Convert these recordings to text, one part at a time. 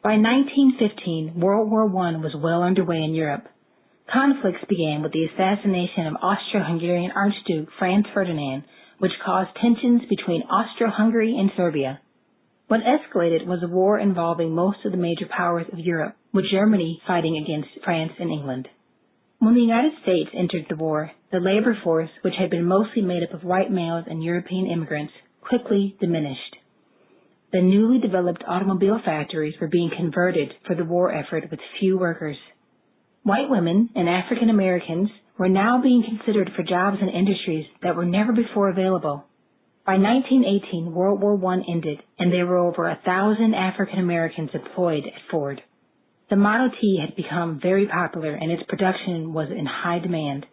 By 1915, World War I was well underway in Europe. Conflicts began with the assassination of Austro-Hungarian Archduke Franz Ferdinand, which caused tensions between Austro-Hungary and Serbia. What escalated was a war involving most of the major powers of Europe, with Germany fighting against France and England. When the United States entered the war, the labor force, which had been mostly made up of white males and European immigrants, quickly diminished. The newly developed automobile factories were being converted for the war effort with few workers. White women and African Americans were now being considered for jobs in industries that were never before available. By 1918, World War I ended, and there were over 1,000 African Americans employed at Ford. The Model T had become very popular, and its production was in high demand.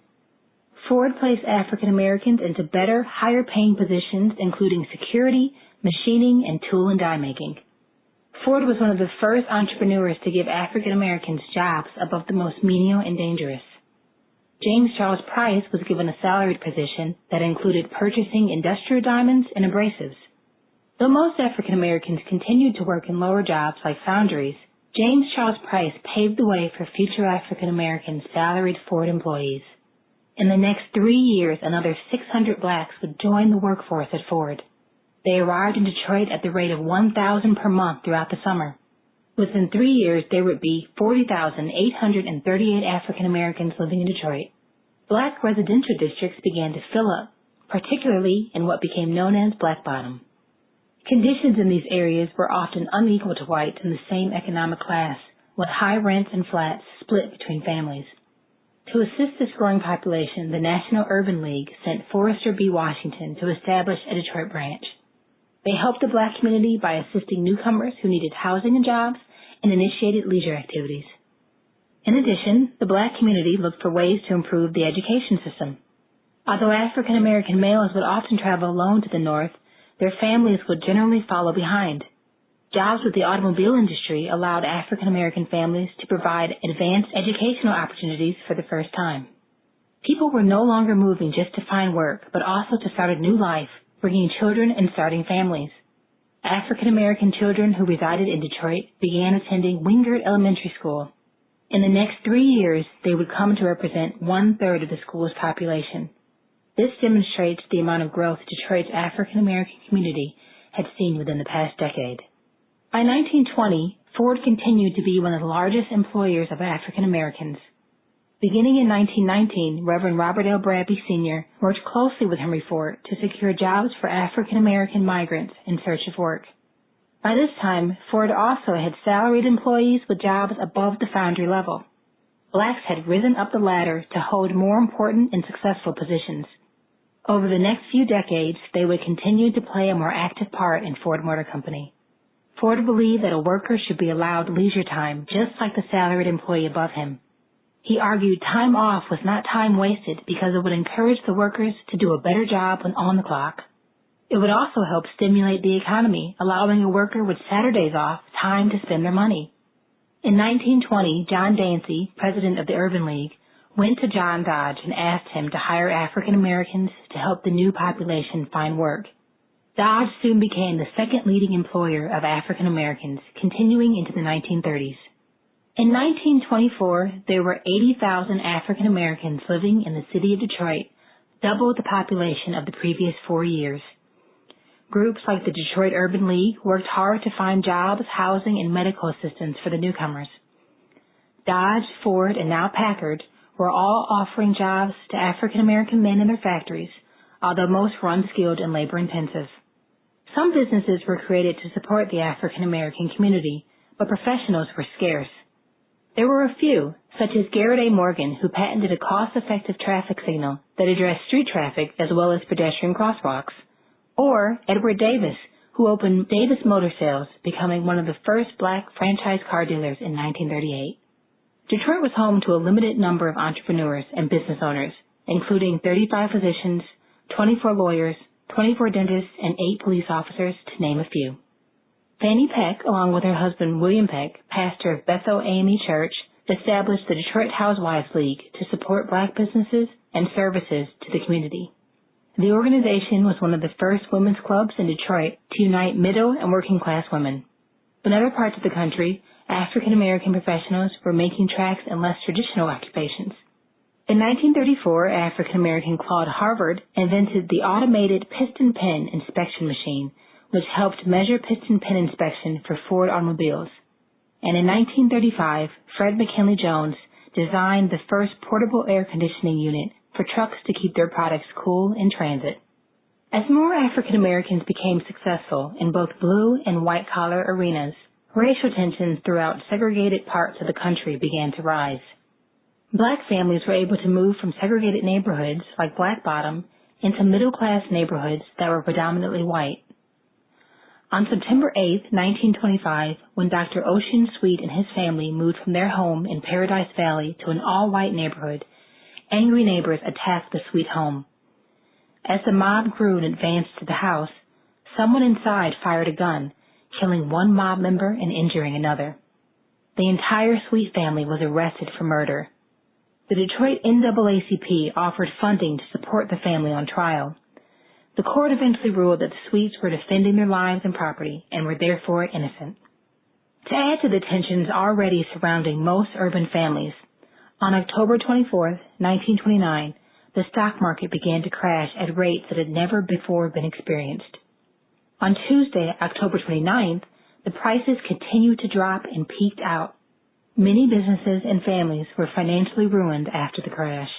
Ford placed African Americans into better, higher-paying positions, including security, machining, and tool and die making. Ford was one of the first entrepreneurs to give African Americans jobs above the most menial and dangerous. James Charles Price was given a salaried position that included purchasing industrial diamonds and abrasives. Though most African Americans continued to work in lower jobs like foundries, James Charles Price paved the way for future African American salaried Ford employees. In the next 3 years, another 600 blacks would join the workforce at Ford. They arrived in Detroit at the rate of 1,000 per month throughout the summer. Within 3 years, there would be 40,838 African Americans living in Detroit. Black residential districts began to fill up, particularly in what became known as Black Bottom. Conditions in these areas were often unequal to whites in the same economic class, with high rents and flats split between families. To assist this growing population, the National Urban League sent Forrester B. Washington to establish a Detroit branch. They helped the black community by assisting newcomers who needed housing and jobs and initiated leisure activities. In addition, the black community looked for ways to improve the education system. Although African American males would often travel alone to the North, their families would generally follow behind. Jobs with the automobile industry allowed African American families to provide advanced educational opportunities for the first time. People were no longer moving just to find work, but also to start a new life, bringing children and starting families. African American children who resided in Detroit began attending Wingert Elementary School. In the next 3 years, they would come to represent 1/3 of the school's population. This demonstrates the amount of growth Detroit's African American community had seen within the past decade. By 1920, Ford continued to be one of the largest employers of African Americans. Beginning in 1919, Reverend Robert L. Bradley Sr. worked closely with Henry Ford to secure jobs for African American migrants in search of work. By this time, Ford also had salaried employees with jobs above the foundry level. Blacks had risen up the ladder to hold more important and successful positions. Over the next few decades, they would continue to play a more active part in Ford Motor Company. Ford believed that a worker should be allowed leisure time just like the salaried employee above him. He argued time off was not time wasted because it would encourage the workers to do a better job when on the clock. It would also help stimulate the economy, allowing a worker with Saturdays off time to spend their money. In 1920, John Dancy, president of the Urban League, went to John Dodge and asked him to hire African Americans to help the new population find work. Dodge soon became the second leading employer of African Americans, continuing into the 1930s. In 1924, there were 80,000 African Americans living in the city of Detroit, double the population of the previous 4 years. Groups like the Detroit Urban League worked hard to find jobs, housing, and medical assistance for the newcomers. Dodge, Ford, and now Packard were all offering jobs to African American men in their factories, although most were unskilled and labor-intensive. Some businesses were created to support the African American community, but professionals were scarce. There were a few, such as Garrett A. Morgan, who patented a cost-effective traffic signal that addressed street traffic as well as pedestrian crosswalks, or Edward Davis, who opened Davis Motor Sales, becoming one of the first black franchise car dealers in 1938. Detroit was home to a limited number of entrepreneurs and business owners, including 35 physicians, 24 lawyers, 24 dentists, and 8 police officers, to name a few. Fannie Peck, along with her husband William Peck, pastor of Bethel AME Church, established the Detroit Housewives League to support black businesses and services to the community. The organization was one of the first women's clubs in Detroit to unite middle and working class women. In other parts of the country, African American professionals were making tracks in less traditional occupations. In 1934, African American Claude Harvard invented the automated piston pen inspection machine, which helped measure piston pen inspection for Ford automobiles. And in 1935, Fred McKinley Jones designed the first portable air conditioning unit for trucks to keep their products cool in transit. As more African Americans became successful in both blue and white-collar arenas, racial tensions throughout segregated parts of the country began to rise. Black families were able to move from segregated neighborhoods like Black Bottom into middle-class neighborhoods that were predominantly white. On September 8, 1925, when Dr. Ocean Sweet and his family moved from their home in Paradise Valley to an all-white neighborhood, angry neighbors attacked the Sweet home. As the mob grew and advanced to the house, someone inside fired a gun, killing one mob member and injuring another. The entire Sweet family was arrested for murder. The Detroit NAACP offered funding to support the family on trial. The court eventually ruled that the Sweets were defending their lives and property and were therefore innocent. To add to the tensions already surrounding most urban families, on October 24, 1929, the stock market began to crash at rates that had never before been experienced. On Tuesday, October 29th, the prices continued to drop and peaked out. Many businesses and families were financially ruined after the crash.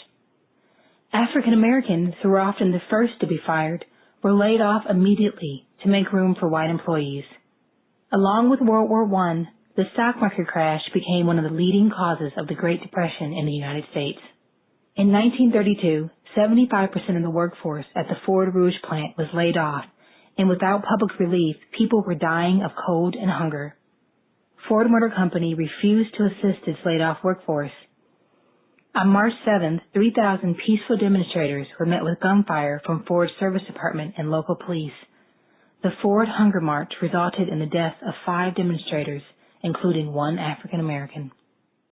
African Americans, who were often the first to be fired, were laid off immediately to make room for white employees. Along with World War I, the stock market crash became one of the leading causes of the Great Depression in the United States. In 1932, 75% of the workforce at the Ford Rouge plant was laid off, and without public relief, people were dying of cold and hunger. Ford Motor Company refused to assist its laid-off workforce. On March 7th, 3,000 peaceful demonstrators were met with gunfire from Ford's service department and local police. The Ford Hunger March resulted in the death of 5 demonstrators, including one African American.